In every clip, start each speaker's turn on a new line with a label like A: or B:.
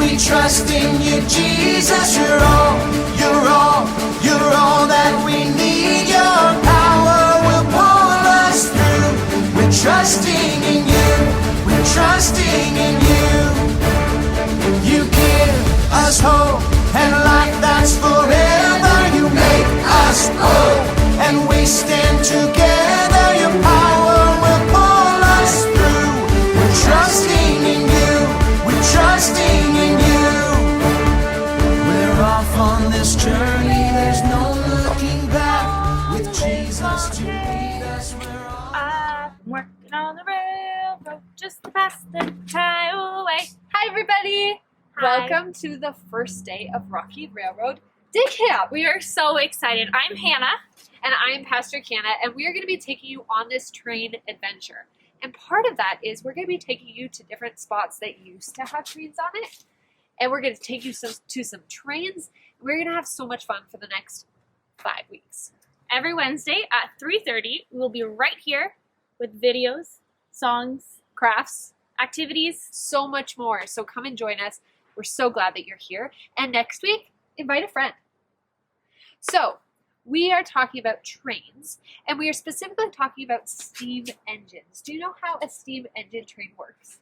A: We trust in you, Jesus. You're all, you're all, you're all that we need. Your power will pull us through. We're trusting in you. We're trusting in you. You give us hope and life that's forever. You make us whole, and we stand together. Your power will pull us through. We're trusting in you. We're trusting in you. We're off on this journey. There's no looking back. With Jesus to lead us, we're on.
B: I'm working on the railroad just to pass the highway.
C: Hi everybody!
B: Hi.
C: Welcome to the first day of Rocky Railroad Day Camp.
B: We are so excited. I'm Hannah.
C: And I'm Pastor Canna, and we are going to be taking you on this train adventure. And part of that is we're going to be taking you to different spots that used to have trains on it. And we're going to take you to some trains. We're going to have so much fun for the next 5 weeks.
B: Every Wednesday at 3:30, we will be right here with videos, songs,
C: Crafts,
B: activities.
C: so much more. So come and join us. We're so glad that you're here. And next week, invite a friend. So, we are talking about trains, and we are specifically talking about steam engines. Do you know how a steam engine train works?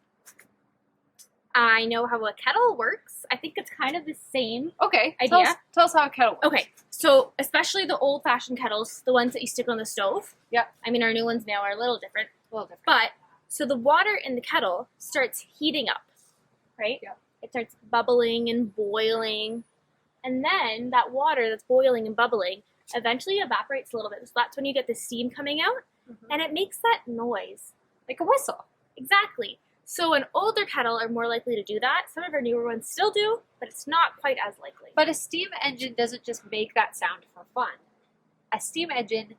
B: I know how a kettle works. I think it's kind of the same.
C: Okay,
B: Idea?
C: Tell us how a kettle works.
B: Okay, so especially the old-fashioned kettles, the ones that you stick on the stove.
C: Yep.
B: I mean, our new ones now are a little different.
C: A little different.
B: But, so the water in the kettle starts heating up, right?
C: Yep.
B: It starts bubbling and boiling. And then that water that's boiling and bubbling eventually evaporates a little bit. So that's when you get the steam coming out. And it makes that noise.
C: Like a whistle.
B: Exactly. So an older kettle are more likely to do that. Some of our newer ones still do, but it's not quite as likely.
C: But a steam engine doesn't just make that sound for fun. A steam engine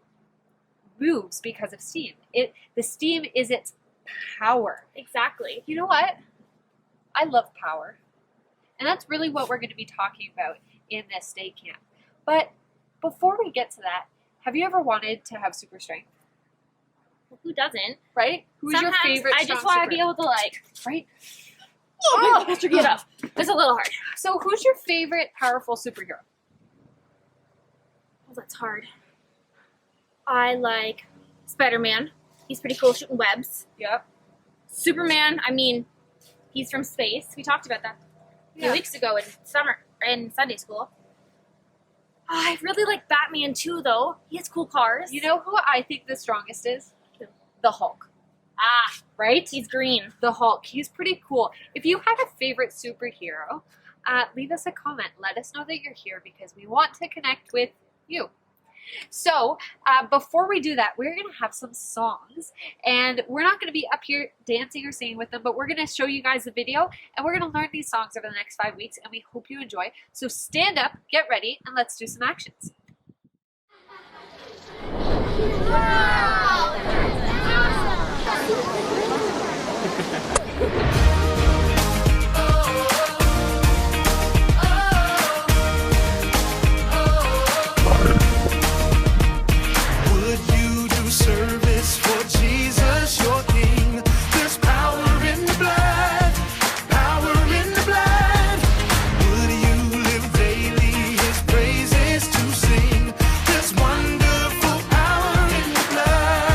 C: moves because of steam. The steam is its power.
B: Exactly.
C: You know what? I love power. And that's really what we're going to be talking about in this day camp. But before we get to that, have you ever wanted to have super strength?
B: Well, who doesn't?
C: Right? Who's your
B: Sometimes
C: favorite
B: I just
C: strong
B: want to be
C: super-
B: able to like,
C: Right?
B: oh, get up. It's a little hard.
C: So who's your favorite powerful superhero?
B: Oh, that's hard. I like Spider-Man. He's pretty cool shooting webs.
C: Yep.
B: Superman, I mean, he's from space. We talked about that a few weeks ago in Sunday school. Oh, I really like Batman too, though. He has cool cars.
C: You know who I think the strongest is?
B: Who?
C: The Hulk.
B: Ah,
C: Right?
B: he's green.
C: The Hulk. He's pretty cool. If you have a favorite superhero, leave us a comment. Let us know that you're here because we want to connect with you. So, before we do that, we're going to have some songs, and we're not going to be up here dancing or singing with them, but we're going to show you guys the video, and we're going to learn these songs over the next 5 weeks, and we hope you enjoy. So stand up, get ready, and let's do some actions.
A: Would you do service for Jesus, your King? There's power in the blood, power in the blood. Would you live daily His praises to sing? There's wonderful power in the blood.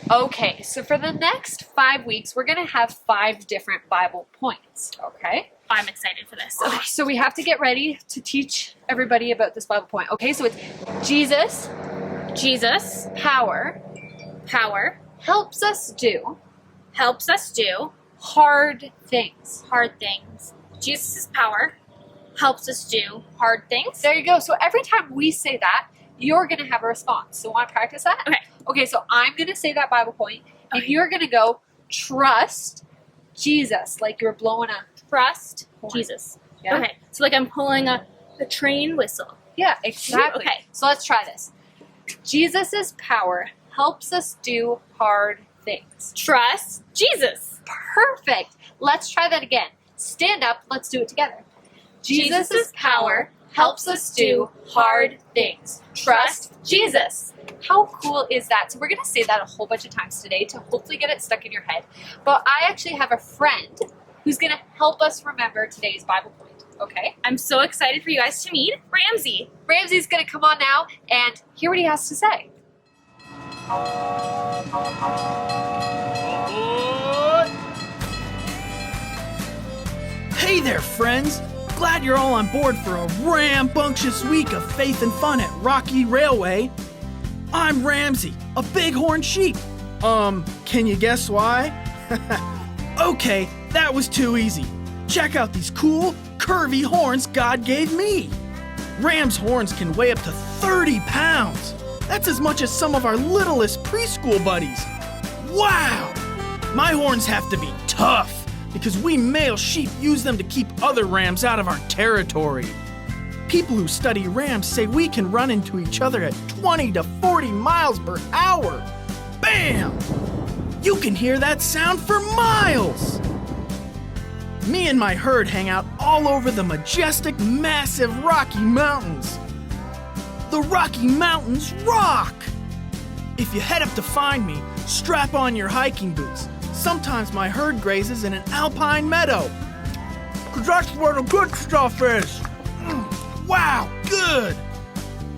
C: Okay, so for the next 5 weeks, we're going to have 5 different Bible points, okay?
B: I'm excited for this.
C: Okay, so we have to get ready to teach everybody about this Bible point. Okay, so it's Jesus,
B: Jesus,
C: power,
B: power,
C: helps us do
B: helps us do
C: hard things.
B: hard things. Jesus' power helps us do hard things.
C: There you go. So every time we say that, you're going to have a response. So want to practice that?
B: Okay.
C: Okay, so I'm going to say that Bible point, and
B: Okay.
C: you're going to go, trust Jesus, like you're blowing a
B: Trust
C: horn.
B: Jesus.
C: Yeah?
B: Okay, so like I'm pulling a train whistle.
C: Yeah, exactly.
B: Okay.
C: So let's try this. Jesus' power helps us do hard things.
B: Trust Jesus.
C: Perfect. Let's try that again. Stand up. Let's do it together. Jesus' power helps us do hard things. Trust Jesus. How cool is that? So we're going to say that a whole bunch of times today to hopefully get it stuck in your head. But I actually have a friend who's going to help us remember today's Bible point. Okay?
B: I'm so excited for you guys to meet Ramsey.
C: Ramsey's going to come on now and hear what he has to say.
D: Hey there, friends! Glad you're all on board for a rambunctious week of faith and fun at Rocky Railway. I'm Ramsey, a bighorn sheep. Can you guess why? Okay, that was too easy. Check out these cool, curvy horns God gave me. Ram's horns can weigh up to 30 pounds. That's as much as some of our littlest preschool buddies. Wow! My horns have to be tough because we male sheep use them to keep other rams out of our territory. People who study rams say we can run into each other at 20 to 40 miles per hour. Bam! You can hear that sound for miles. Me and my herd hang out all over the majestic, massive Rocky Mountains. The Rocky Mountains rock! If you head up to find me, strap on your hiking boots. Sometimes my herd grazes in an alpine meadow. 'Cause that's where the good stuff is. Wow, good!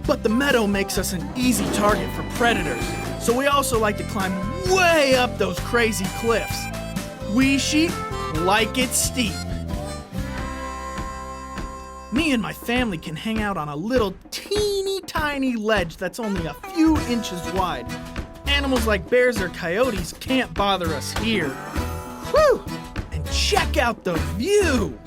D: But the meadow makes us an easy target for predators, so we also like to climb way up those crazy cliffs. We sheep like it steep. Me and my family can hang out on a little teeny tiny ledge that's only a few inches wide. Animals like bears or coyotes can't bother us here. Whew! And check out the view!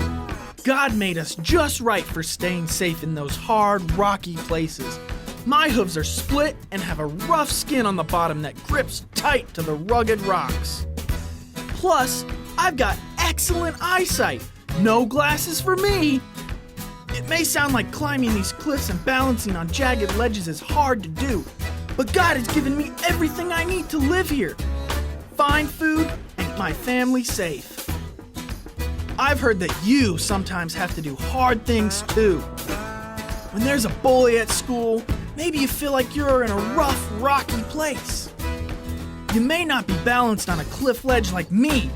D: God made us just right for staying safe in those hard, rocky places. My hooves are split and have a rough skin on the bottom that grips tight to the rugged rocks. Plus, I've got excellent eyesight. No glasses for me. It may sound like climbing these cliffs and balancing on jagged ledges is hard to do, but God has given me everything I need to live here. Fine food and my family safe. I've heard that you sometimes have to do hard things too. When there's a bully at school, maybe you feel like you're in a rough, rocky place. You may not be balanced on a cliff ledge like me,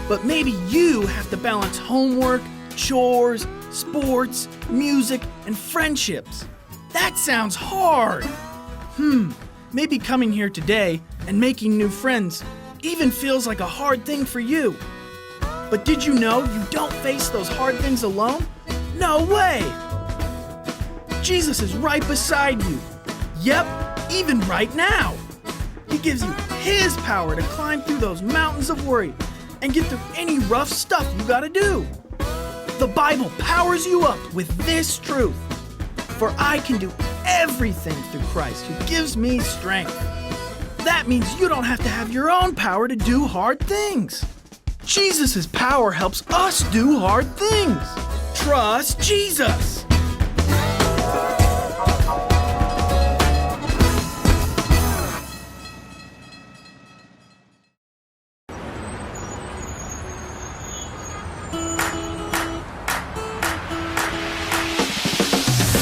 D: but maybe you have to balance homework, chores, sports, music, and friendships. That sounds hard. Maybe coming here today and making new friends even feels like a hard thing for you. But did you know you don't face those hard things alone? No way! Jesus is right beside you. Yep, even right now. He gives you His power to climb through those mountains of worry and get through any rough stuff you gotta do. The Bible powers you up with this truth. For I can do everything through Christ who gives me strength. That means you don't have to have your own power to do hard things. Jesus' power helps us do hard things. Trust Jesus.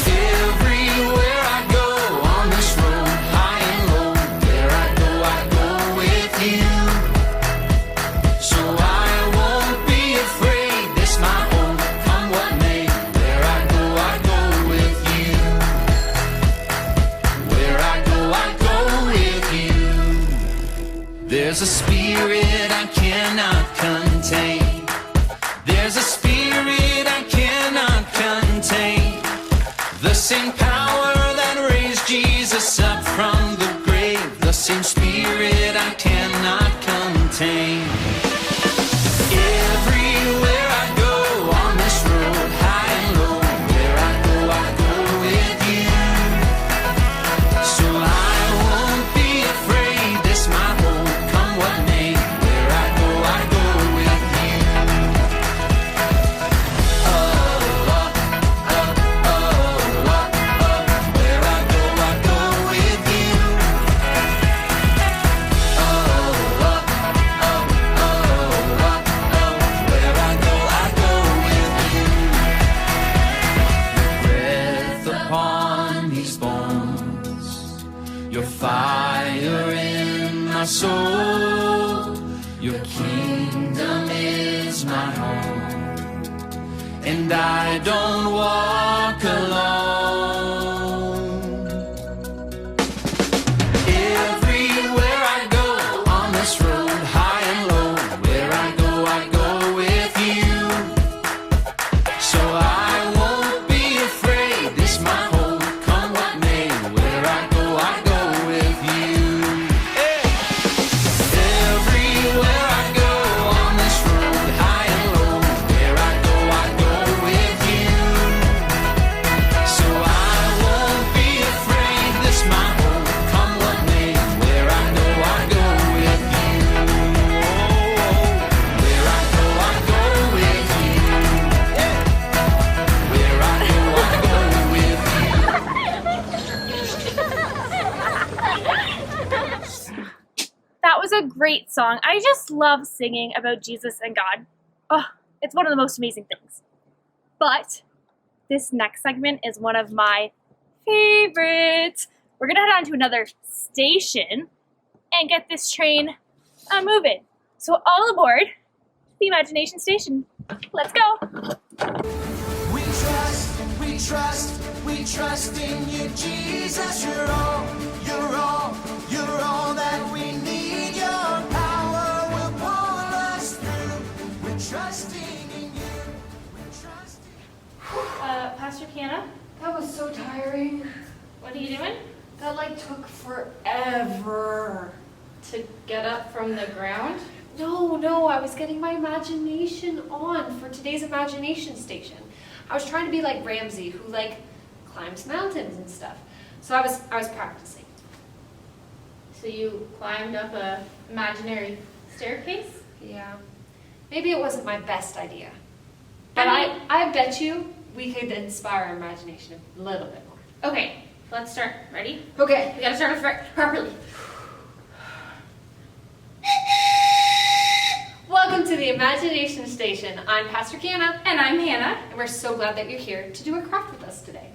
A: Everywhere I go on this road, high and low, where I go with you. So I won't be afraid, this my home, come what may. Where I There's a spirit I cannot contain. There's a spirit I cannot contain. The same power that raised Jesus up from the grave. The same spirit I cannot contain. Everywhere I go on this road, high and low, where I go with you. So I won't be afraid, this my home, come what may. Where I go with you. Oh, oh, oh, oh, oh, oh. Where I go with you. Oh, oh, oh, oh, oh, oh. Where I go with you. Breath upon these bones, your fire in my soul, your kingdom is my home, and I don't walk alone. Everywhere I go on this road, high and low, where I go with you. So I won't be afraid, this my home, come what may. Where I go with you. Everywhere I go on this road, high and low, where I go with you. So I won't be afraid, this my home, come what may. Where I go with you. Where I go with you. Where I go with you.
B: That was a great song. I just love singing about Jesus and God. Oh, it's one of the most amazing things. But this next segment is one of my favorites. We're gonna head on to another station and get this train moving. So all aboard the Imagination Station. Let's go.
A: We trust, we trust, we trust in you, Jesus. You're all, you're all, you're all that we need. Your power will pull us through. We're trusting in you. We're trusting.
B: Pastor Kiana,
C: That was so tiring.
B: what are you doing?
C: That like took forever.
B: To get up from the ground?
C: No, I was getting my imagination on for today's imagination station. I was trying to be like Ramsey, who like climbs mountains and stuff. So I was practicing.
B: So you climbed up a imaginary staircase?
C: Yeah. Maybe it wasn't my best idea. But
B: I mean-
C: I bet you we could inspire our imagination a little bit more.
B: Okay, let's start. Ready?
C: Okay.
B: We gotta start off properly.
C: Welcome to the Imagination Station. I'm Pastor Kiana,
B: And I'm Hannah.
C: and we're so glad that you're here to do a craft with us today.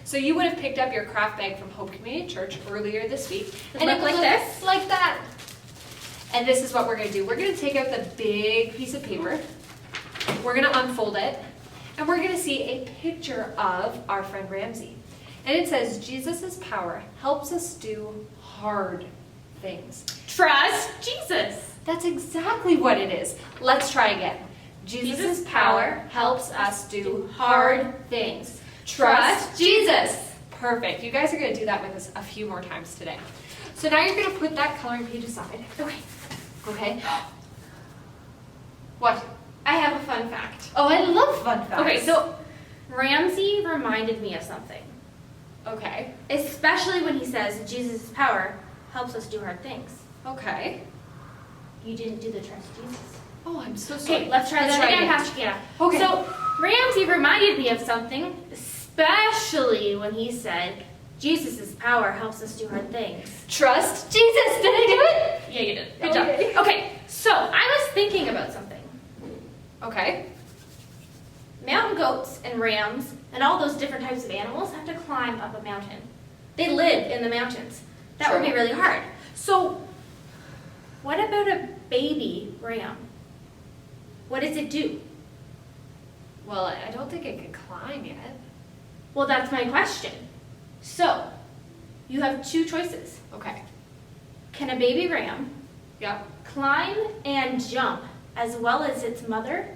C: So you would have picked up your craft bag from Hope Community Church earlier this week.
B: Does it look like this?
C: Like that. And this is what we're going to do. We're going to take out the big piece of paper. We're going to unfold it. And we're going to see a picture of our friend Ramsey. And it says, Jesus' power helps us do hard things.
B: Trust Jesus.
C: That's exactly what it is. Let's try again. Jesus' power helps us do hard things. Trust Jesus. Perfect. You guys are going to do that with us a few more times today. So now you're going to put that coloring page aside. Okay. What?
B: I have a fun fact.
C: Oh, I love fun facts.
B: Okay, so Ramsey reminded me of something.
C: Okay.
B: Especially when he says Jesus' power helps us do hard things.
C: Okay.
B: You didn't do the trust Jesus.
C: Oh, I'm so sorry.
B: Okay, let's try that again, Pastor Kiana.
C: Okay.
B: So Ramsey reminded me of something, especially when he said Jesus' power helps us do hard things.
C: Trust Jesus. Did I do it?
B: Yeah, you did. Good
C: Okay.
B: job. Okay, so I was thinking about something.
C: Okay.
B: Mountain goats and rams and all those different types of animals have to climb up a mountain. They live in the mountains. That would be
C: True.
B: really hard. So, what about a baby ram? What does it do?
C: Well, I don't think it can climb yet.
B: Well, that's my question. So, you have two choices.
C: Okay.
B: Can a baby ram
C: Yeah.
B: climb and jump as well as its mother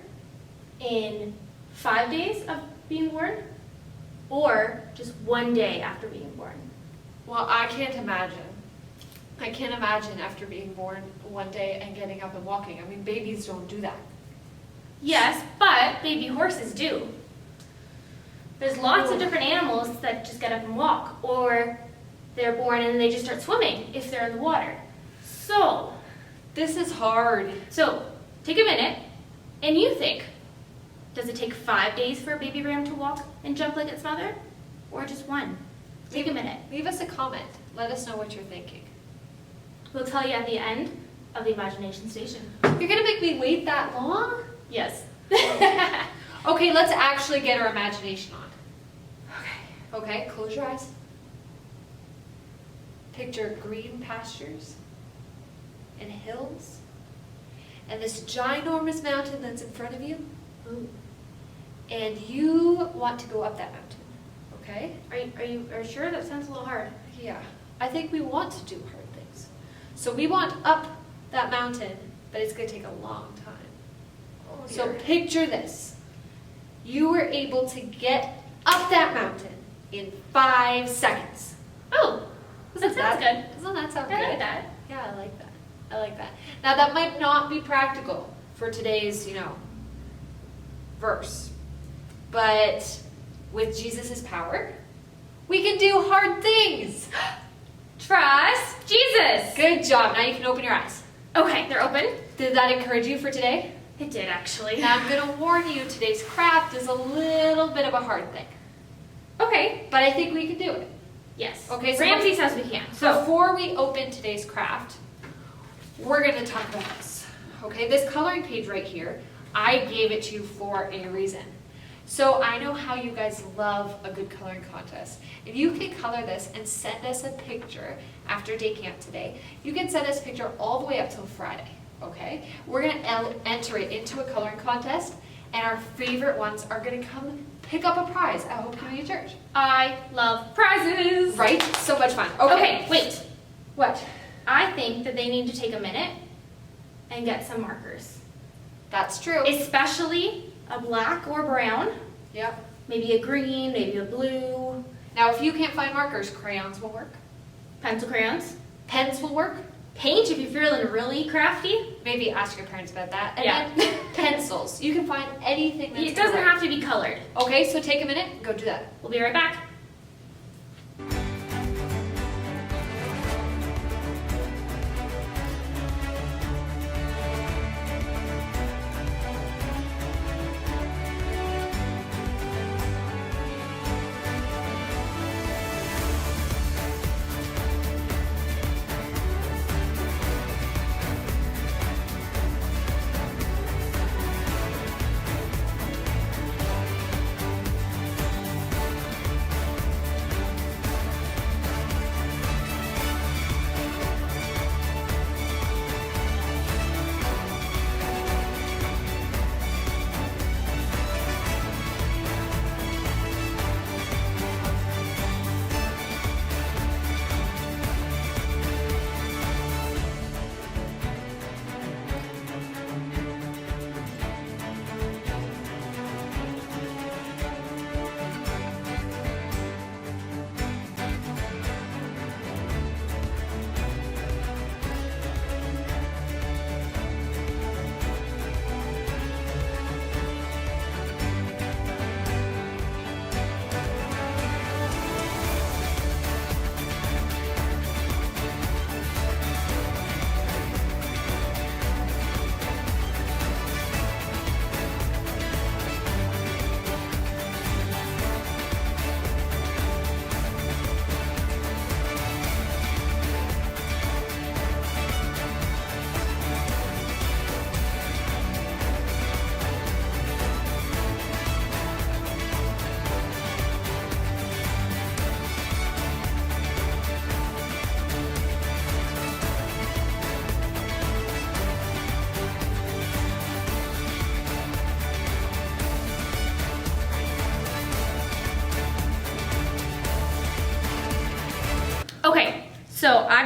B: in 5 days of being born, or just 1 day after being born?
C: Well, I can't imagine. I can't imagine after being born 1 day and getting up and walking. I mean, babies don't do that.
B: Yes, but baby horses do. There's lots of different animals that just get up and walk, or they're born and they just start swimming if they're in the water. So
C: This is hard.
B: take a minute and you think, does it take 5 days for a baby ram to walk and jump like its mother? Or just 1? Take a minute.
C: Leave us a comment. Let us know what you're thinking.
B: We'll tell you at the end of the imagination station.
C: You're gonna make me wait that long?
B: Yes.
C: Okay, let's actually get our imagination on.
B: Okay.
C: Okay, close your eyes. Picture green pastures and hills and this ginormous mountain that's in front of you.
B: Ooh.
C: And you want to go up that mountain, okay?
B: Are you sure? That sounds a little hard.
C: Yeah, I think we want to do hard things. So we want up that mountain, but it's gonna take a long time.
B: Oh,
C: So
B: dear.
C: picture this. You were able to get up that mountain in 5 seconds.
B: Oh, that sounds good.
C: Doesn't that sound
B: I
C: good?
B: like that.
C: Yeah, I like that. I like that. Now that might not be practical for today's, verse. But with Jesus' power, we can do hard things.
B: Trust Jesus.
C: Good job. Now you can open your eyes.
B: Okay, they're open.
C: Did that encourage you for today?
B: It did actually.
C: Now I'm going to warn you, today's craft is a little bit of a hard thing.
B: Okay.
C: But I think we can do it.
B: Yes.
C: Okay, so
B: Ramsey says we can. So
C: Before we open today's craft, we're going to talk about this. Okay, this coloring page right here, I gave it to you for a reason. So I know how you guys love a good coloring contest. If you can color this and send us a picture after day camp today, you can send us a picture all the way up till Friday. Okay, we're going to enter it into a coloring contest, and our favorite ones are going to come pick up a prize at Hope Community Church.
B: I love prizes.
C: Right? So much fun.
B: Okay, wait.
C: What?
B: I think that they need to take a minute and get some markers.
C: That's true.
B: Especially a black or brown,
C: Yep.
B: maybe a green, maybe a blue,
C: Now, if you can't find markers, crayons will work.
B: pencil crayons,
C: Pens will work.
B: paint if you're feeling really crafty.
C: Maybe ask your parents about that. And
B: Yeah.
C: then pencils. You can find anything that's
B: It doesn't have to be colored.
C: Okay, so take a minute, go do that.
B: We'll be right back.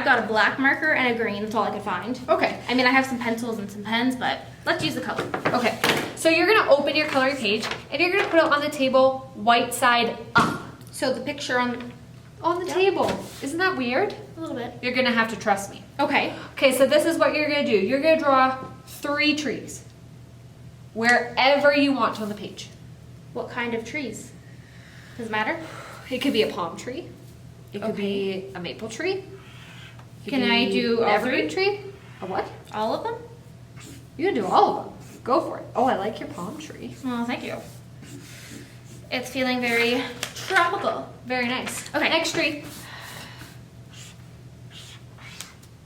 B: I've got a black marker and a green. That's all I could find.
C: Okay.
B: I mean, I have some pencils and some pens, but let's use the color.
C: Okay. So you're gonna open your coloring page and you're gonna put it on the table, white side up.
B: So the picture on
C: On the table. Isn't that weird?
B: a little bit.
C: You're gonna have to trust me.
B: Okay.
C: Okay, so this is what you're gonna do. You're gonna draw 3 trees. Wherever you want on the page.
B: What kind of trees? Does it matter?
C: It could be a palm tree. It could
B: Okay.
C: be a maple tree. It could
B: Can I
C: be
B: do
C: an
B: all
C: evergreen
B: 3?
C: tree? A what?
B: All of them?
C: You can do all of them. Go for it. Oh, I like your palm tree.
B: Well, thank you. It's feeling very tropical.
C: Very nice.
B: Okay.
C: Next tree.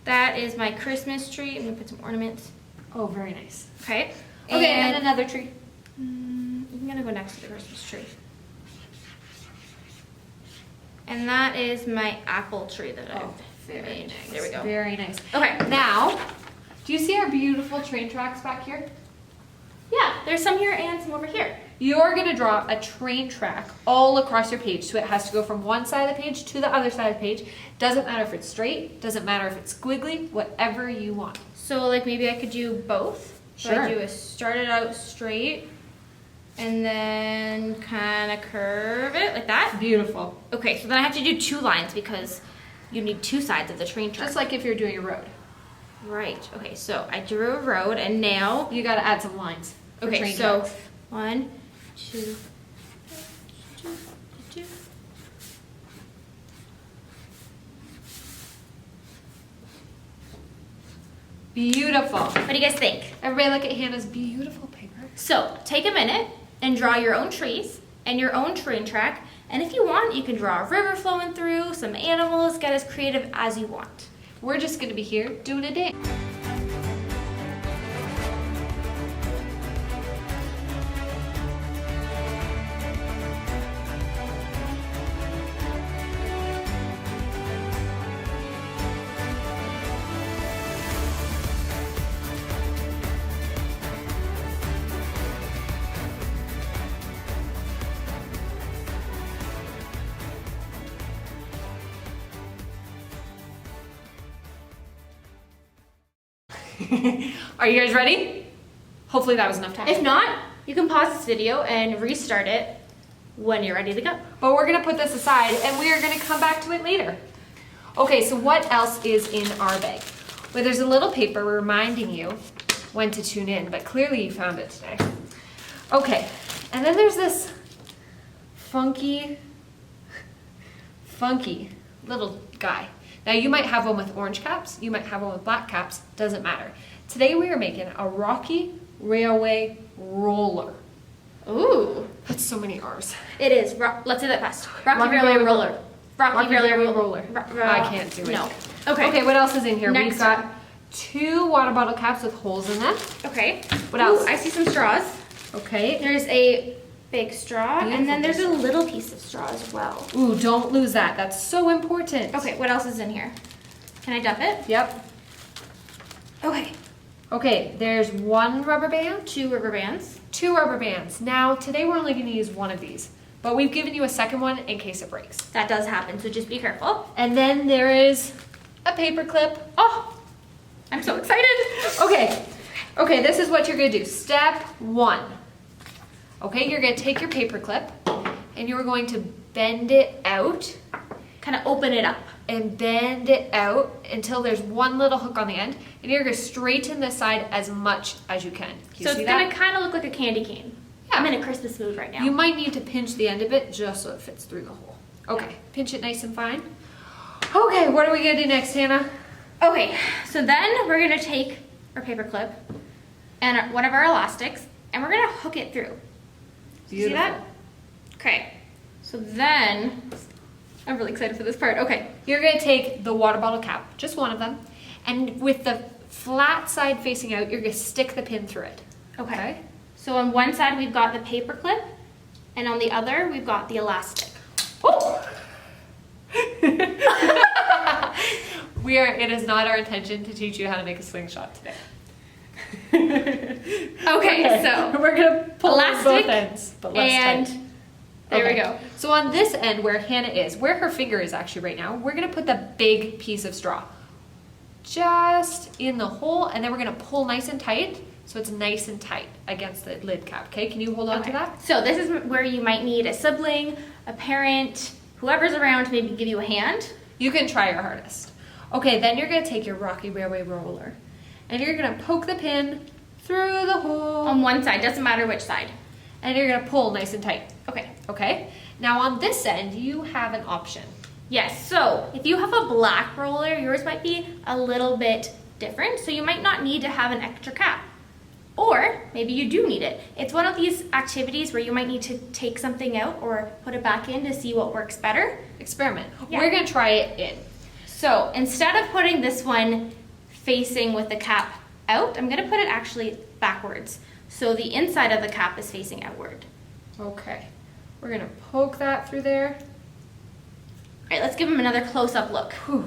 B: That is my Christmas tree. I'm gonna put some ornaments.
C: Oh, very nice.
B: Okay.
C: Okay, and
B: And
C: another tree.
B: I'm gonna go next to the Christmas tree. And that is my apple tree that I've made. There we go.
C: Very nice.
B: Okay.
C: Now, do you see our beautiful train tracks back here?
B: Yeah, there's some here and some over here.
C: You're gonna draw a train track all across your page. So it has to go from one side of the page to the other side of the page. Doesn't matter if it's straight, doesn't matter if it's squiggly, whatever you want.
B: So like maybe I could do both. So
C: Sure.
B: I do a start it out straight and then kind of curve it like that.
C: Beautiful.
B: Okay, so then I have to do 2 lines because you need 2 sides of the train track.
C: Just like if you're doing a road.
B: Right. Okay, so I drew a road and now
C: You gotta add some lines. for
B: okay,
C: train
B: so
C: tracks.
B: 1, 2, 2.
C: Beautiful.
B: What do you guys think?
C: Everybody look at Hannah's beautiful paper.
B: So take a minute and draw your own trees and your own train track. And if you want, you can draw a river flowing through, some animals, get as creative as you want.
C: We're just gonna be here doing a dance. Are you guys ready? Hopefully that was enough time.
B: If not, you can pause this video and restart it when you're ready to go.
C: But we're gonna put this aside and we are gonna come back to it later. Okay, so what else is in our bag? Well, there's a little paper reminding you when to tune in, but clearly you found it today. Okay, and then there's this funky little guy. Now you might have one with orange caps, you might have one with black caps, doesn't matter. Today we are making a Rocky Railway roller.
B: Ooh,
C: That's so many R's.
B: it is. Let's do that fast. Rocky Railway roller. Rocky Railway roller.
C: I can't do it.
B: No. Okay.
C: Okay, what else is in here?
B: Next
C: We've got 2 water bottle caps with holes in them.
B: Okay.
C: What else?
B: Ooh, I see some straws.
C: Okay.
B: There's a big straw, and
C: Beautiful
B: then there's
C: big
B: a little piece of straw as well.
C: Ooh, don't lose that. That's so important.
B: Okay, what else is in here? Can I dump it?
C: Yep.
B: Okay.
C: Okay, there's 1 rubber band,
B: 2 rubber bands.
C: 2 rubber bands. Now, today we're only going to use 1 of these, but we've given you a second one in case it breaks.
B: That does happen, so just be careful.
C: And then there is a paper clip.
B: Oh, I'm so excited.
C: Okay, this is what you're going to do. Step 1. Okay, you're going to take your paper clip and you're going to bend it out
B: Kind of open it up.
C: and bend it out until there's 1 little hook on the end, and you're going to straighten this side as much as you can. Can you
B: So
C: see
B: it's
C: that?
B: going to kind of look like a candy cane.
C: Yeah.
B: I'm in a Christmas mood right now.
C: You might need to pinch the end of it just so it fits through the hole. Okay, pinch it nice and fine. Okay, what are we going to do next, Hannah?
B: Okay, so then we're going to take our paper clip and one of our elastics, and we're going to hook it through. See that? Okay, so then, I'm really excited for this part. Okay,
C: You're going to take the water bottle cap, just 1 of them, and with the flat side facing out, you're going to stick the pin through it.
B: okay. So on one side we've got the paper clip, and on the other we've got the elastic.
C: It is not our intention to teach you how to make a slingshot today.
B: Okay, so
C: we're gonna pull on
B: elastic
C: both ends, but less
B: and
C: tight.
B: there
C: Okay.
B: we go.
C: So on this end where Hannah is, where her finger is actually right now, we're gonna put the big piece of straw. just in the hole, and then we're gonna pull nice and tight so it's nice and tight against the lid cap. Okay, can you hold on to that?
B: So this is where you might need a sibling, a parent, whoever's around to maybe give you a hand.
C: You can try your hardest. Okay, then you're gonna take your Rocky Railway roller and you're gonna poke the pin through the hole.
B: On one side, doesn't matter which side.
C: And you're gonna pull nice and tight.
B: Okay.
C: Okay, now on this end, you have an option.
B: Yes, so if you have a black roller, yours might be a little bit different, so you might not need to have an extra cap. Or maybe you do need it. It's one of these activities where you might need to take something out or put it back in to see what works better.
C: Experiment.
B: Yeah.
C: We're gonna try it in.
B: So instead of putting this one facing with the cap out, I'm gonna put it actually backwards. So the inside of the cap is facing outward.
C: Okay, we're gonna poke that through there.
B: All right, let's give him another close-up look.
C: Whew.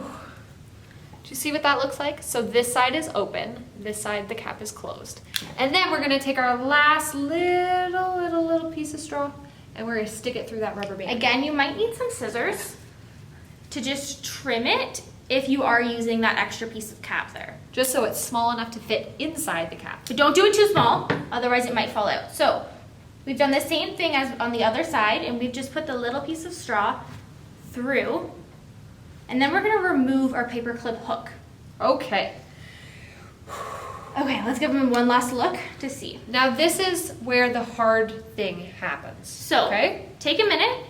C: Do you see what that looks like? So this side is open, this side the cap is closed. And then we're gonna take our last little piece of straw and we're gonna stick it through that rubber band.
B: Again, you might need some scissors to just trim it if you are using that extra piece of cap there.
C: Just so it's small enough to fit inside the cap.
B: But don't do it too small, otherwise it might fall out. So we've done the same thing as on the other side, and we've just put the little piece of straw through, and then we're gonna remove our paper clip hook.
C: Okay,
B: Okay, let's give them one last look to see.
C: now this is where the hard thing happens.
B: So
C: Okay?
B: take a minute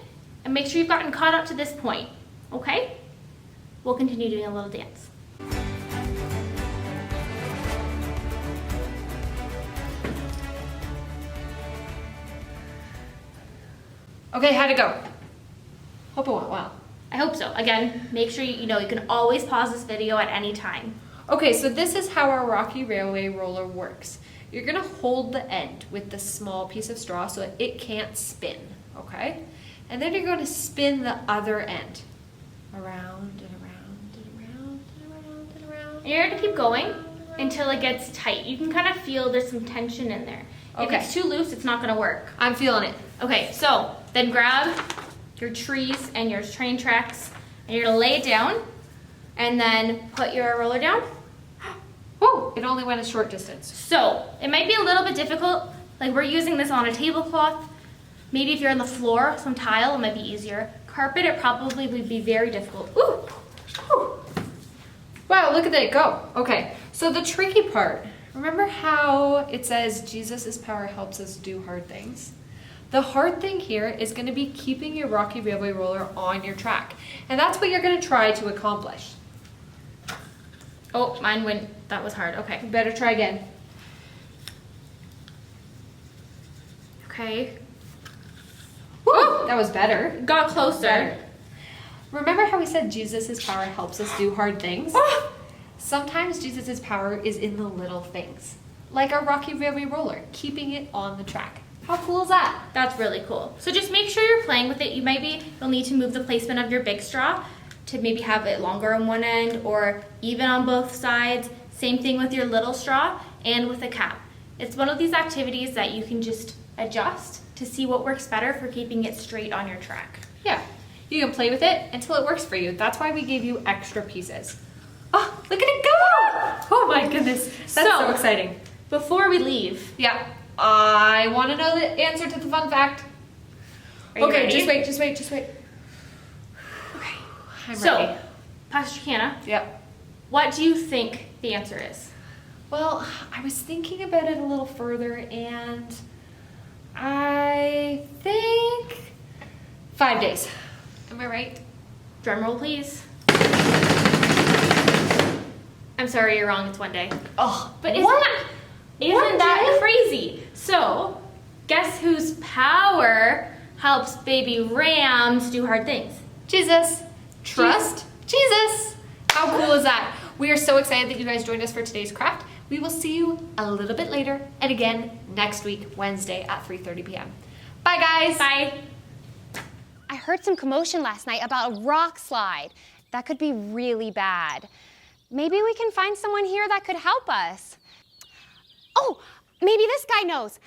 B: and make sure you've gotten caught up to this point, okay? We'll continue doing a little dance.
C: Okay, how'd it go? Hope it went well.
B: I hope so. Again, make sure you know you can always pause this video at any time.
C: Okay, so this is how our Rocky Railway roller works. You're gonna hold the end with the small piece of straw so that it can't spin, okay? And then you're going to spin the other end. Around and around and around and around and around.
B: And you're going to keep going until it gets tight. You can kind of feel there's some tension in there.
C: Okay.
B: If it's too loose, it's not going to work.
C: I'm feeling it.
B: Okay, so then grab your trees and your train tracks and you're going to lay it down and then put your roller down.
C: Whoa, it only went a short distance.
B: So it might be a little bit difficult. Like we're using this on a tablecloth. Maybe if you're on the floor, some tile, it might be easier. Carpet, it probably would be very difficult. Ooh.
C: Whew. Wow, look at that go. Okay, so the tricky part, remember how it says Jesus' power helps us do hard things? The hard thing here is going to be keeping your Rocky Railway roller on your track. And that's what you're going to try to accomplish.
B: Oh, mine went, that was hard. Okay.
C: You better try again.
B: Okay.
C: Woo, that was better.
B: Got closer.
C: Better. Remember how we said Jesus' power helps us do hard things?
B: Ah!
C: Sometimes Jesus' power is in the little things, like our Rocky Railway roller, keeping it on the track. How cool is that?
B: That's really cool. So just make sure you're playing with it. You'll need to move the placement of your big straw to maybe have it longer on one end or even on both sides. Same thing with your little straw and with the cap. It's one of these activities that you can just adjust to see what works better for keeping it straight on your track.
C: Yeah, you can play with it until it works for you. That's why we gave you extra pieces. Oh, look at it go! Oh my goodness, that's so exciting.
B: Before we leave,
C: Yeah, I want to know the answer to the fun fact.
B: are you
C: Okay,
B: ready?
C: just wait.
B: Okay.
C: I'm
B: So,
C: ready.
B: Pastor Kiana,
C: Yep.
B: what do you think the answer is?
C: Well, I was thinking about it a little further and I think 5 days. Am I right?
B: Drum roll, please. I'm sorry, you're wrong. It's 1 day.
C: Oh,
B: But
C: what?
B: isn't that
C: day?
B: crazy? So, guess whose power helps baby rams do hard things?
C: Jesus. Trust Jesus. How cool is that? We are so excited that you guys joined us for today's craft. We will see you a little bit later and again next week, Wednesday at 3:30 p.m. Bye, guys.
B: Bye.
E: I heard some commotion last night about a rock slide. That could be really bad. Maybe we can find someone here that could help us. Oh, maybe this guy knows.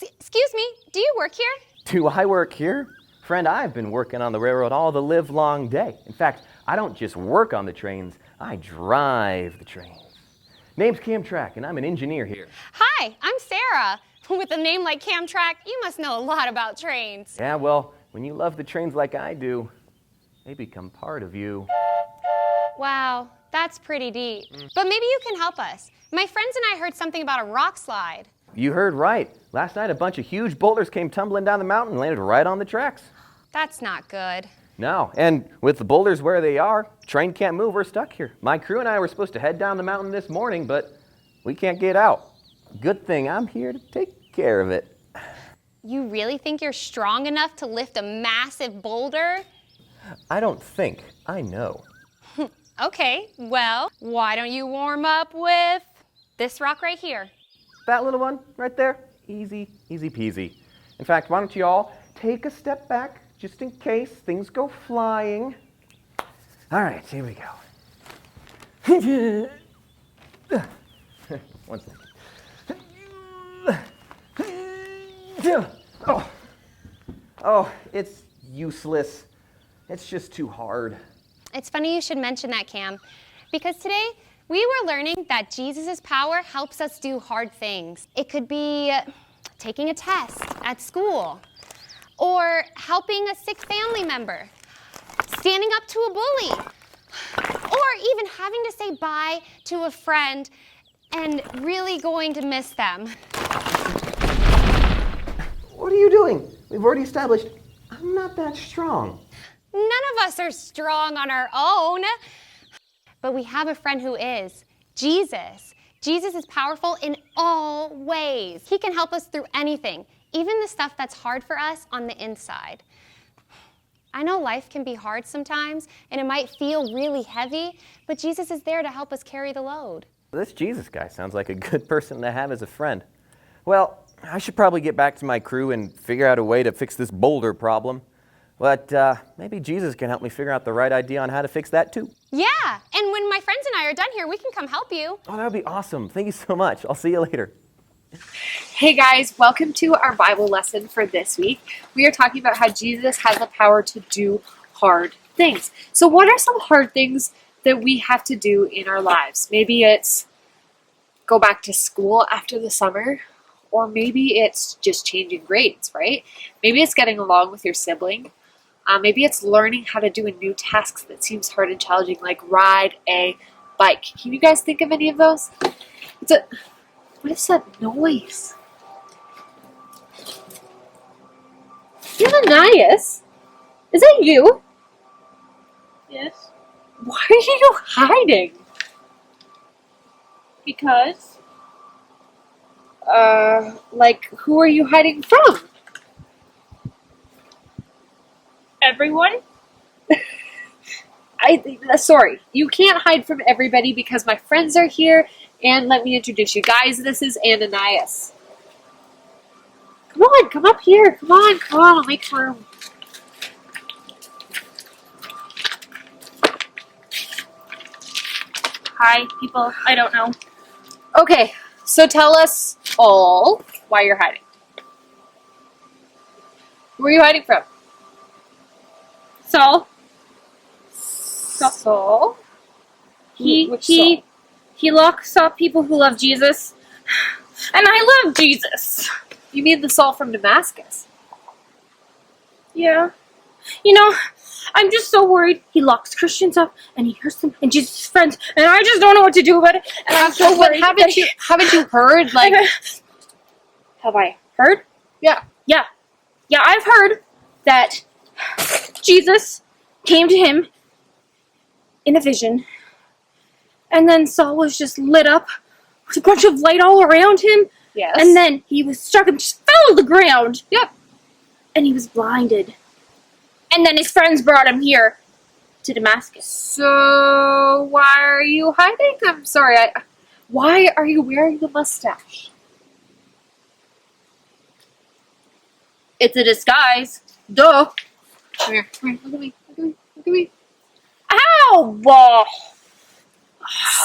E: Excuse me, do you work here?
F: Do I work here? Friend, I've been working on the railroad all the livelong day. In fact, I don't just work on the trains, I drive the trains. Name's Camtrack, and I'm an engineer here.
E: Hi, I'm Sarah. With a name like Camtrack, you must know a lot about trains.
F: Yeah, well, when you love the trains like I do, they become part of you.
E: Wow, that's pretty deep. But maybe you can help us. My friends and I heard something about a rock slide.
F: You heard right. Last night, a bunch of huge boulders came tumbling down the mountain and landed right on the tracks.
E: That's not good.
F: No, and with the boulders where they are, train can't move, we're stuck here. My crew and I were supposed to head down the mountain this morning, but we can't get out. Good thing I'm here to take care of it.
E: You really think you're strong enough to lift a massive boulder?
F: I don't think, I know.
E: Okay, well, why don't you warm up with this rock right here?
F: That little one right there, easy, easy peasy. In fact, why don't you all take a step back just in case things go flying. All right, here we go. One second. Oh, it's useless. It's just too hard.
E: It's funny you should mention that, Cam, because today we were learning that Jesus' power helps us do hard things. It could be taking a test at school, or helping a sick family member, standing up to a bully, or even having to say bye to a friend and really going to miss them.
F: What are you doing? We've already established I'm not that strong.
E: None of us are strong on our own, but we have a friend who is, Jesus. Jesus is powerful in all ways. He can help us through anything, even the stuff that's hard for us on the inside. I know life can be hard sometimes, and it might feel really heavy, but Jesus is there to help us carry the load.
F: This Jesus guy sounds like a good person to have as a friend. Well, I should probably get back to my crew and figure out a way to fix this boulder problem. But maybe Jesus can help me figure out the right idea on how to fix that too.
E: Yeah, and when my friends and I are done here, we can come help you.
F: Oh, that would be awesome. Thank you so much. I'll see you later.
C: Hey guys, welcome to our Bible lesson for this week. We are talking about how Jesus has the power to do hard things. So what are some hard things that we have to do in our lives? Maybe it's go back to school after the summer, or maybe it's just changing grades, right? Maybe it's getting along with your sibling. Maybe it's learning how to do a new task that seems hard and challenging, like ride a bike. Can you guys think of any of those? What is that noise? Ananias? Is that you?
B: Yes.
C: Why are you hiding?
B: Because?
C: Like, who are you hiding from?
B: Everyone?
C: Sorry, you can't hide from everybody because my friends are here, and let me introduce you. Guys, this is Ananias. Come on, come up here. Come on, I'll make room.
B: Hi, people. I don't know.
C: Okay, so tell us all why you're hiding. Who are you hiding from?
B: Saul.
C: Saul?
B: He locks up people who love Jesus. And I love Jesus.
C: You mean the Saul from Damascus?
B: Yeah. You know, I'm just so worried. He locks Christians up and he hurts them and Jesus' friends, and I just don't know what to do about it. And I'm so
C: But
B: worried.
C: haven't you heard, like...
B: Have I heard?
C: Yeah.
B: Yeah, I've heard that Jesus came to him in a vision, and then Saul was just lit up with a bunch of light all around him.
C: Yes.
B: And then he was struck and just fell to the ground.
C: Yep.
B: And he was blinded. And then his friends brought him here to Damascus.
C: So, why are you hiding? I'm sorry, why are you wearing the mustache?
B: It's a disguise. Duh.
C: Come here, look at me.
B: Ow!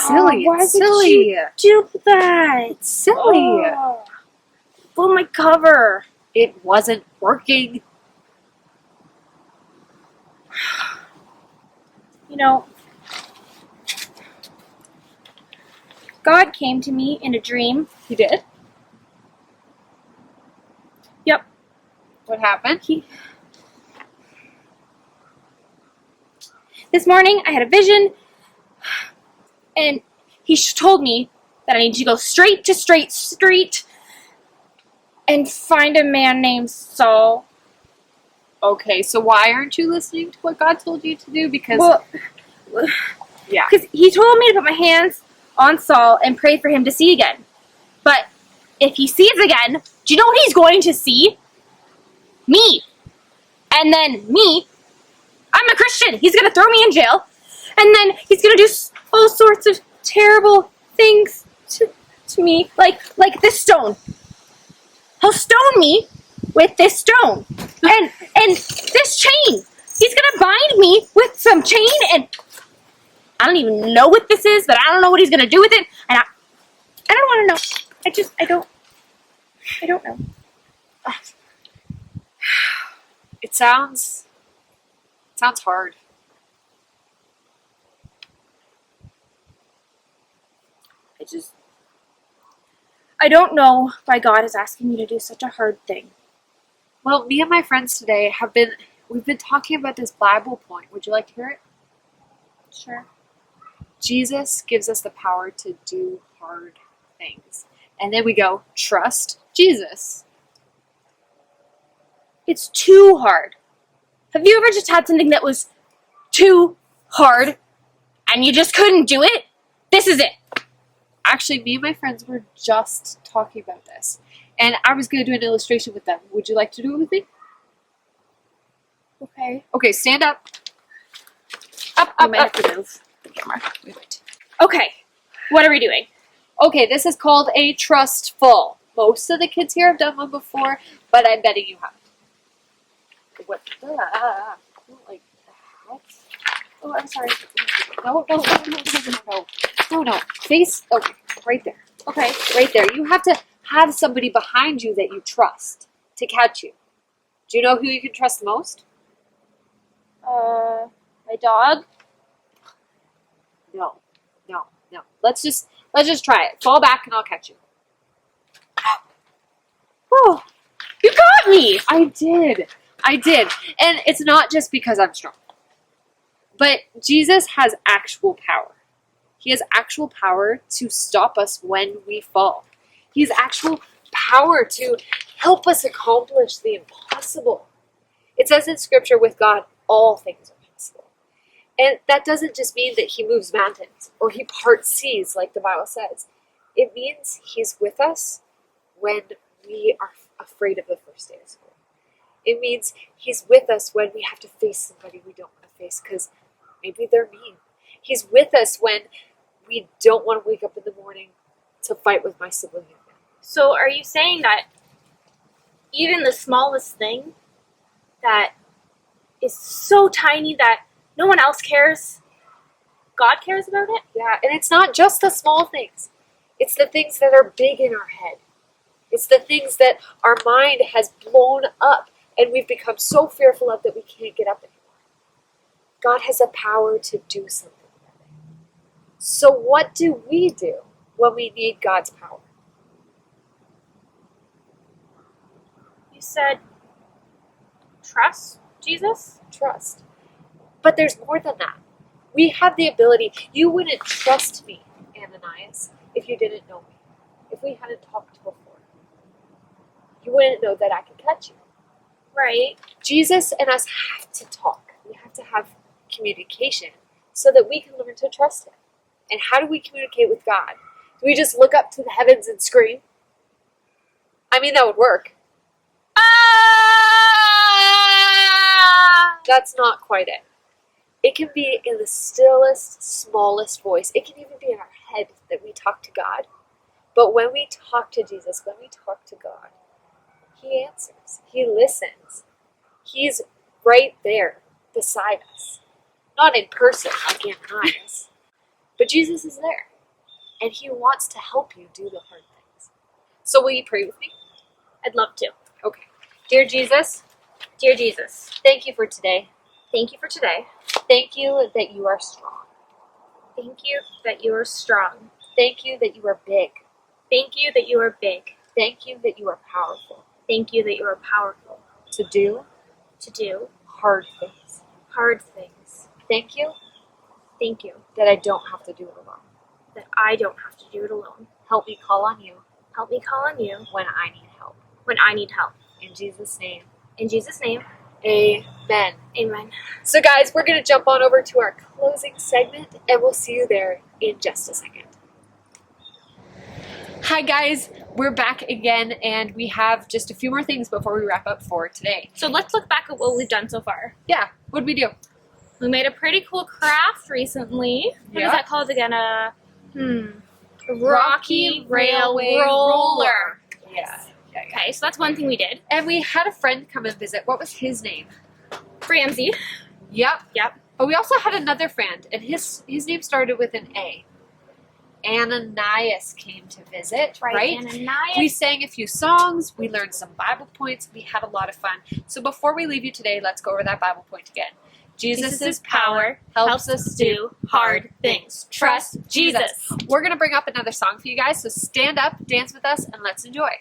C: Silly,
B: why
C: it's
B: did
C: silly.
B: you do that?
C: It's silly.
B: Blow my cover.
C: It wasn't working.
B: You know, God came to me in a dream.
C: He did?
B: Yep.
C: What happened?
B: This morning I had a vision, and he told me that I need to go straight to Straight Street and find a man named Saul.
C: Okay, so why aren't you listening to what God told you to do? Because yeah.
B: Because he told me to put my hands on Saul and pray for him to see again. But if he sees again, do you know what he's going to see? Me. And then me. I'm a Christian. He's going to throw me in jail. And then he's going to do all sorts of terrible things to me. Like this stone. He'll stone me with this stone. And this chain. He's going to bind me with some chain, and I don't even know what this is, but I don't know what he's going to do with it. And I don't want to know. I don't know.
C: It sounds hard.
B: I don't know why God is asking me to do such a hard thing.
C: Well, me and my friends today we've been talking about this Bible point. Would you like to hear it?
B: Sure.
C: Jesus gives us the power to do hard things. And then we go, trust Jesus.
B: It's too hard. Have you ever just had something that was too hard and you just couldn't do it? This is it.
C: Actually, me and my friends were just talking about this. And I was going to do an illustration with them. Would you like to do it with me?
B: Okay.
C: Okay, stand up.
B: Up.
C: I might have to
B: move the camera. Okay. What are we doing?
C: Okay, this is called a trust fall. Most of the kids here have done one before, but I'm betting you haven't. What the? Like that? Oh, I'm sorry. No. Face. Okay, right there.
B: Okay.
C: Right there. You have to have somebody behind you that you trust to catch you. Do you know who you can trust the most?
B: My dog.
C: No. Let's just try it. Fall back and I'll catch you.
B: Oh, you got me.
C: I did. And it's not just because I'm strong. But Jesus has actual power. He has actual power to stop us when we fall. He has actual power to help us accomplish the impossible. It says in Scripture, with God, all things are possible. And that doesn't just mean that he moves mountains or he parts seas like the Bible says. It means he's with us when we are afraid of the first day of school. It means he's with us when we have to face somebody we don't want to face because maybe they're mean. He's with us when we don't want to wake up in the morning to fight with my sibling.
B: So are you saying that even the smallest thing that is so tiny that no one else cares, God cares about it?
C: Yeah, and it's not just the small things. It's the things that are big in our head. It's the things that our mind has blown up and we've become so fearful of that we can't get up anymore. God has the power to do something about it. So what do we do when we need God's power?
B: You said trust Jesus?
C: Trust. But there's more than that. We have the ability. You wouldn't trust me, Ananias, if you didn't know me. If we hadn't talked before. You wouldn't know that I could catch you.
B: Right.
C: Jesus and us have to talk. We have to have communication so that we can learn to trust him. And how do we communicate with God? Do we just look up to the heavens and scream? I mean, that would work. That's not quite it. It can be in the stillest, smallest voice. It can even be in our head that we talk to God. But when we talk to Jesus, when we talk to God, he answers. He listens. He's right there beside us. Not in person like Ananias, but Jesus is there. And he wants to help you do the hard things. So will you pray with me?
B: I'd love to.
C: Okay. Dear Jesus,
B: Thank you for today.
C: thank you for today. Thank you that you are strong.
B: Thank you that you are strong.
C: Thank you that you are big.
B: Thank you that you are big.
C: Thank you that you are powerful.
B: Thank you that you are powerful
C: To do
B: to do
C: hard things.
B: hard things.
C: Thank you
B: Thank you
C: that I don't have to do it alone.
B: that I don't have to do it alone.
C: Help me call on you
B: Help me call on you
C: when I need help.
B: when I need help.
C: In Jesus' name,
B: In Jesus' name,
C: amen.
B: amen.
C: So guys, we're going to jump on over to our closing segment and we'll see you there in just a second. Hi guys, we're back again and we have just a few more things before we wrap up for today.
B: So let's look back at what we've done so far.
C: Yeah, what'd we do?
B: We made a pretty cool craft recently. What
C: Yeah.
B: is that called again? Rocky
C: Rocky
B: Rail
C: Railway
B: Roller.
C: Yeah.
B: Okay, so that's one thing we did.
C: And we had a friend come and visit. What was his name?
B: Ramsey.
C: Yep.
B: Yep.
C: But we also had another friend and his name started with an A. Ananias came to visit, right?
B: Ananias.
C: We sang a few songs, we learned some Bible points, we had a lot of fun. So before we leave you today, let's go over that Bible point again. Jesus' power helps us do hard things. Trust Jesus. We're going to bring up another song for you guys, so stand up, dance with us, and let's enjoy.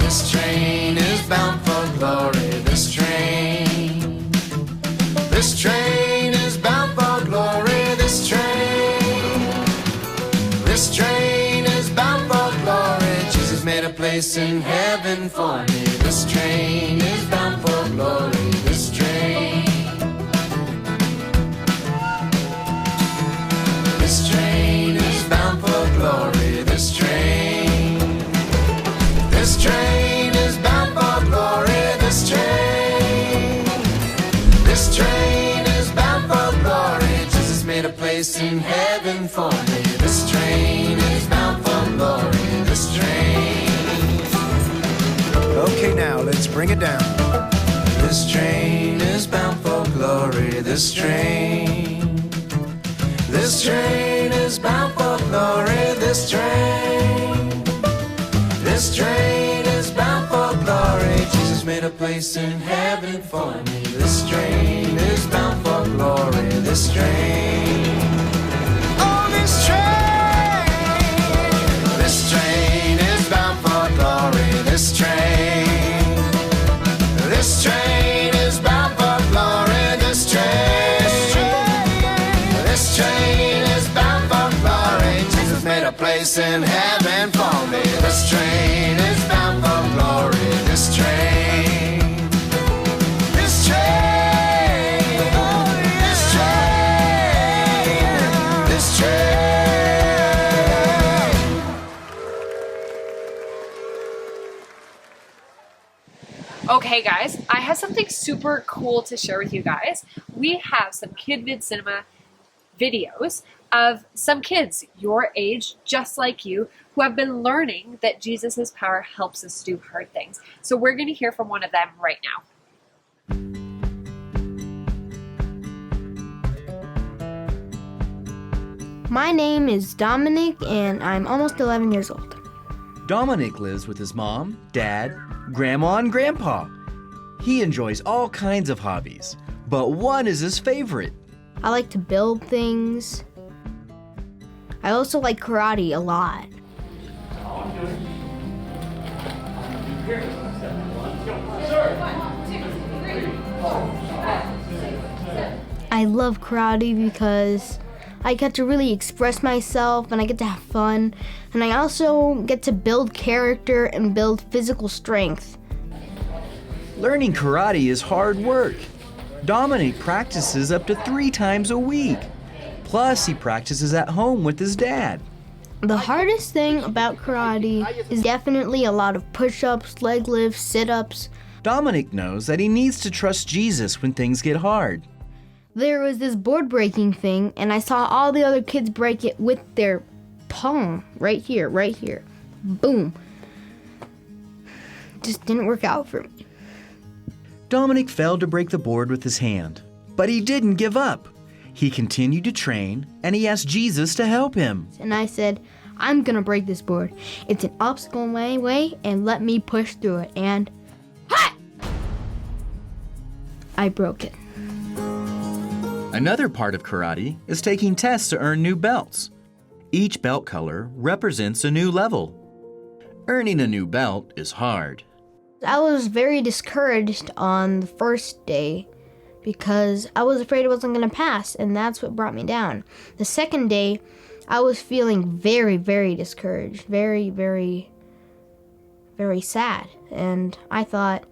A: This train is bound for glory. This train. This train is bound for glory. This train. This train is bound for glory. Jesus made a place in heaven for me. This train is bound for glory. This train. This train is bound for glory. This train. This train is bound for glory. This train. This train is bound for glory. Jesus made a place in heaven for me. This train is bound for glory. This train. Okay, now let's bring it down. This train is bound for glory. This train. This train is bound for glory. This train. This train is bound for glory. Jesus made a place in heaven for me. This train is bound for glory. This train. Oh, this train. This train is bound for glory. This train. This train is bound for glory. This train. This train is bound for glory. Jesus made a place in heaven for me. This train is bound for glory. This train. This train. This train. This train.
C: Okay guys, I have something super cool to share with you guys. We have some KidVid Cinema videos of some kids your age, just like you, who have been learning that Jesus' power helps us do hard things. So we're going to hear from one of them right now.
G: My name is Dominic and I'm almost 11 years old.
H: Dominic lives with his mom, dad, grandma, and grandpa. He enjoys all kinds of hobbies, but one is his favorite.
G: I like to build things. I also like karate a lot. I love karate because I get to really express myself and I get to have fun. And I also get to build character and build physical strength.
H: Learning karate is hard work. Dominic practices up to 3 times a week. Plus, he practices at home with his dad.
G: The hardest thing about karate is definitely a lot of push-ups, leg lifts, sit-ups.
H: Dominic knows that he needs to trust Jesus when things get hard.
G: There was this board breaking thing, and I saw all the other kids break it with their palm. Right here. Boom. Just didn't work out for me.
H: Dominic failed to break the board with his hand, but he didn't give up. He continued to train, and he asked Jesus to help him.
G: And I said, I'm gonna break this board. It's an obstacle in my way, and let me push through it. And I broke it.
H: Another part of karate is taking tests to earn new belts. Each belt color represents a new level. Earning a new belt is hard.
G: I was very discouraged on the first day because I was afraid I wasn't gonna pass, and that's what brought me down. The second day, I was feeling very, very discouraged, very, very, very sad. And I thought,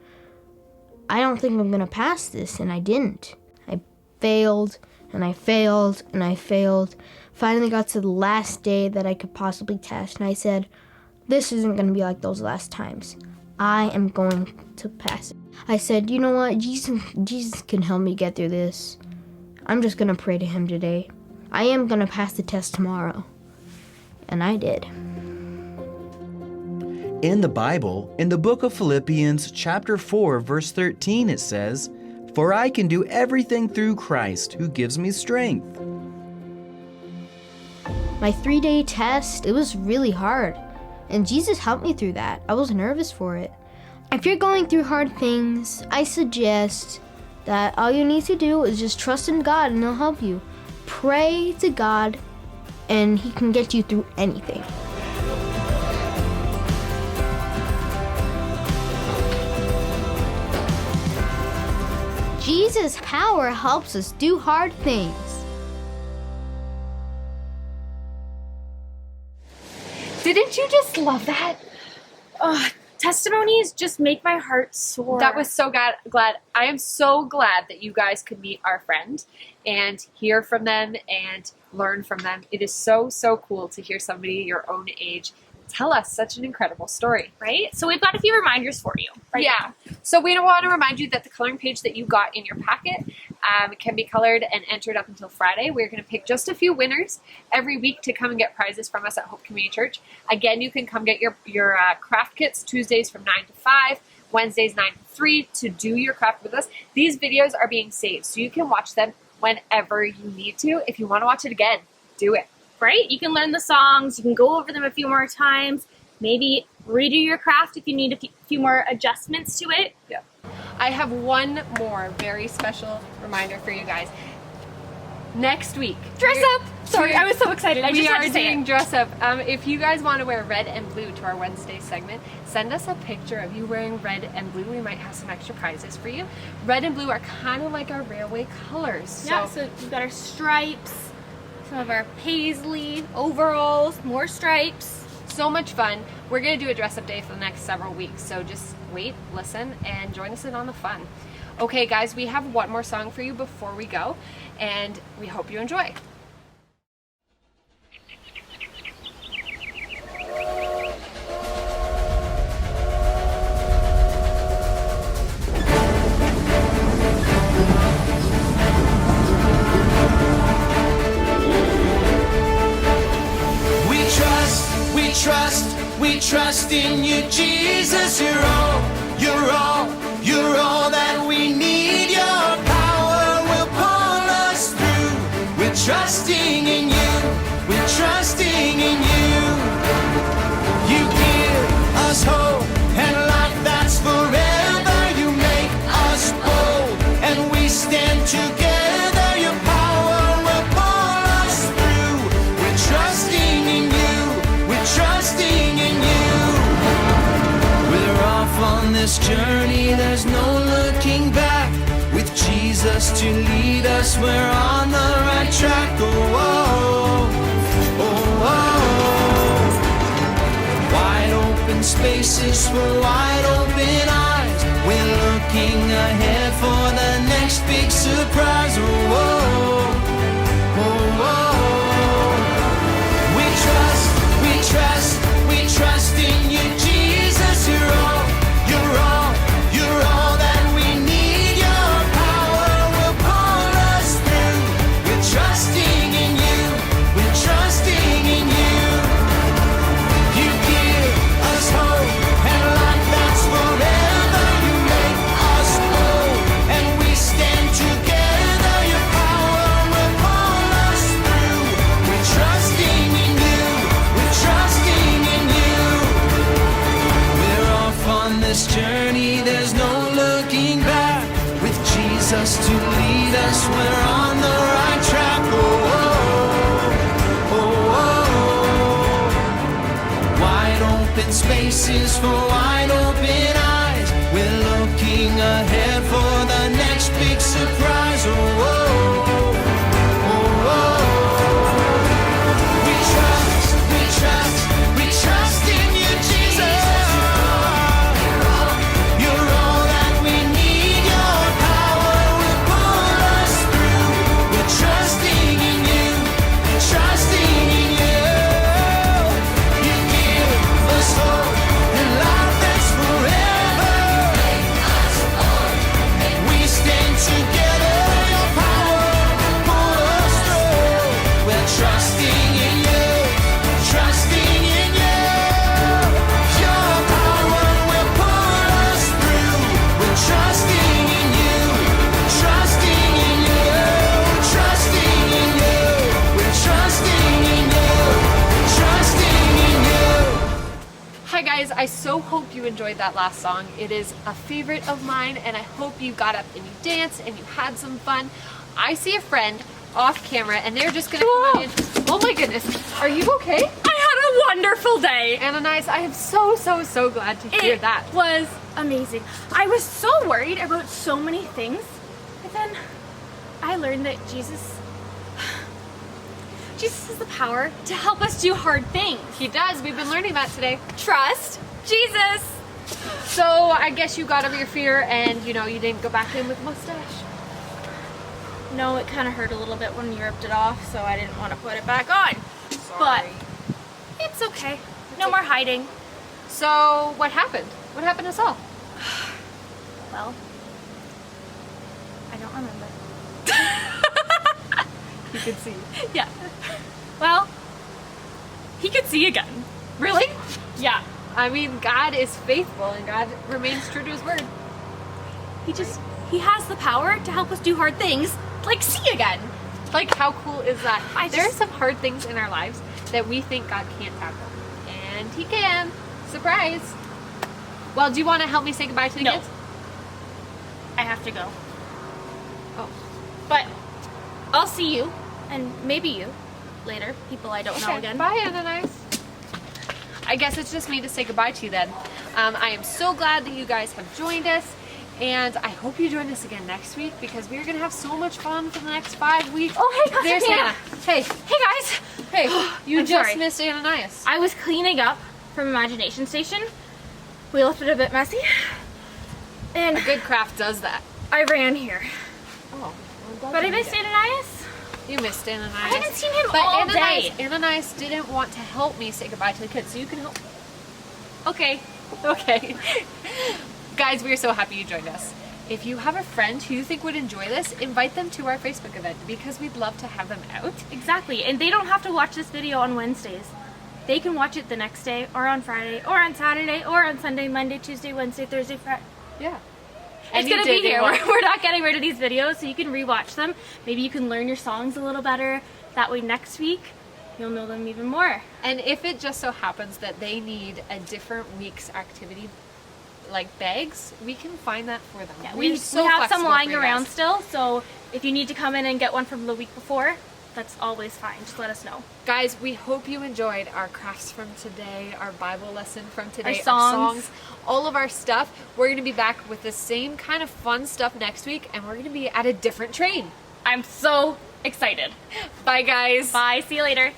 G: I don't think I'm gonna pass this, and I didn't. I failed, and I failed, and I failed. Finally got to the last day that I could possibly test, and I said, this isn't gonna be like those last times. I am going to pass it. I said, you know what, Jesus can help me get through this. I'm just gonna pray to him today. I am gonna pass the test tomorrow. And I did.
H: In the Bible, in the book of Philippians chapter 4, verse 13, it says, "For I can do everything through Christ who gives me strength."
G: My 3-day test, it was really hard. And Jesus helped me through that. I was nervous for it. If you're going through hard things, I suggest that all you need to do is just trust in God and he'll help you. Pray to God and he can get you through anything. Jesus' power helps us do hard things.
C: Didn't you just love that?
B: Testimonies just make my heart soar.
C: That was so glad. I am so glad that you guys could meet our friend and hear from them and learn from them. It is so, so cool to hear somebody your own age tell us such an incredible story.
B: right. So we've got a few reminders for you.
C: Yeah. So we want to remind you that the coloring page that you got in your packet can be colored and entered up until Friday. We're going to pick just a few winners every week to come and get prizes from us at Hope Community Church. Again, you can come get your craft kits Tuesdays from 9 to 5, Wednesdays 9 to 3 to do your craft with us. These videos are being saved, so you can watch them whenever you need to. If you want to watch it again, do it.
B: Right? You can learn the songs. You can go over them a few more times. Maybe redo your craft if you need a few more adjustments to it.
C: Yeah. I have one more very special reminder for you guys. Next week,
B: Dress up! Sorry, I was so excited. I
C: we
B: just had
C: are
B: to say
C: doing
B: it.
C: dress up. If you guys want to wear red and blue to our Wednesday segment, send us a picture of you wearing red and blue. We might have some extra prizes for you. Red and blue are kind of like our railway colors.
B: Yeah, so we've got our stripes, some of our paisley overalls, more stripes.
C: So much fun. We're going to do a dress up day for the next several weeks. So just wait, listen, and join us in on the fun. Okay, guys, we have one more song for you before we go, and we hope you enjoy.
A: We trust in you, Jesus. You're all that we need. Your power will pull us through. We're trusting in you. We're trusting in you. You give us hope and life that's forever. You make us bold and we stand together. Your power will pull us through. We're trusting in you. We're trusting in you. We're off on this journey, there's no looking back. With Jesus to lead us, we're on the right track. Oh, oh, oh, oh. Wide open spaces for wide open eyes. We're looking ahead for the next big surprise. Oh, oh, oh, oh. We trust in you, Jesus. You're all that we need. Your power will pull us through. We're trusting in you. We're trusting in you. You give us hope and life that's forever. You make us whole and we stand together. Your Jesus to lead us. We're on the right track. Oh, oh, oh, oh. Wide open spaces for wide open eyes. We're looking ahead for the next big surprise. Oh, oh, oh, oh. We trust, we trust, we trust in you, Jesus. You're all that we need. Your power will pull us through. We're trusting in you, trusting in you. You give us hope and life that's forever. We stand together. Your power will pull us through. We're trusting in you, trusting in you. Your power will pull us through. We're trusting in you, trusting in you, trusting in you. We're trusting in you, trusting in you.
C: Hi guys, I so hope you enjoyed that last song. It is a favorite of mine and I hope you got up and you danced and you had some fun. I see a friend off camera and they're just gonna come in. Oh my goodness, are you okay?
B: I had a wonderful day.
C: Ananias, I am so glad to hear that.
B: It was amazing. I was so worried about so many things, but then I learned that Jesus has the power to help us do hard things.
C: He does, we've been learning that today.
B: Trust Jesus.
C: So I guess you got over your fear and you didn't go back in with mustache.
B: No, it kind of hurt a little bit when you ripped it off, so I didn't want to put it back on. But it's okay. No more hiding.
C: So what happened? What happened to Saul?
B: Well, I don't remember.
C: You could see.
B: Yeah. Well, he could see again.
C: Really?
B: Yeah.
C: I mean, God is faithful and God remains true to his word.
B: He has the power to help us do hard things, like see again.
C: Like, how cool is that? There are
B: just-
C: some hard things in our lives that we think God can't tackle. And he can. Surprise. Well, do you want to help me say goodbye to the
B: No.
C: kids?
B: I have to go.
C: Oh.
B: But I'll see you, and maybe you, later. People I don't know
C: Okay.
B: again.
C: Bye, Ananias. I guess it's just me to say goodbye to you then. I am so glad that you guys have joined us. And I hope you join us again next week because we're going to have so much fun for the next 5 weeks.
B: Oh, hey, Pastor
C: There's
B: Hannah.
C: Hannah. Hey.
B: Hey, guys.
C: Hey, you
B: I'm
C: just
B: sorry.
C: missed Ananias.
B: I was cleaning up from Imagination Station. We left it a bit messy. And
C: A good craft does that.
B: I ran here.
C: Oh,
B: But I missed Ananias.
C: You missed Ananias.
B: I haven't seen him
C: But
B: all
C: Ananias,
B: day.
C: Ananias didn't want to help me say goodbye to the kids, so you can help.
B: Okay.
C: Okay. Guys, we are so happy you joined us. If you have a friend who you think would enjoy this, invite them to our Facebook event because we'd love to have them out.
B: Exactly. And they don't have to watch this video on Wednesdays. They can watch it the next day, or on Friday, or on Saturday, or on Sunday, Monday, Tuesday, Wednesday, Thursday, Friday.
C: Yeah.
B: It's gonna be here. We're not getting rid of these videos, so you can rewatch them. Maybe you can learn your songs a little better. That way next week, you'll know them even more.
C: And if it just so happens that they need a different week's activity, like bags, we can find that for them.
B: Yeah,
C: We're
B: we
C: so
B: have some
C: flexible
B: lying
C: for you
B: around
C: guys.
B: still, so if you need to come in and get one from the week before, that's always fine. Just let us know.
C: Guys, we hope you enjoyed our crafts from today, our Bible lesson from today,
B: Our songs.
C: all of our stuff. We're going to be back with the same kind of fun stuff next week, and we're going to be at a different train.
B: I'm so excited.
C: Bye, guys.
B: Bye. See you later.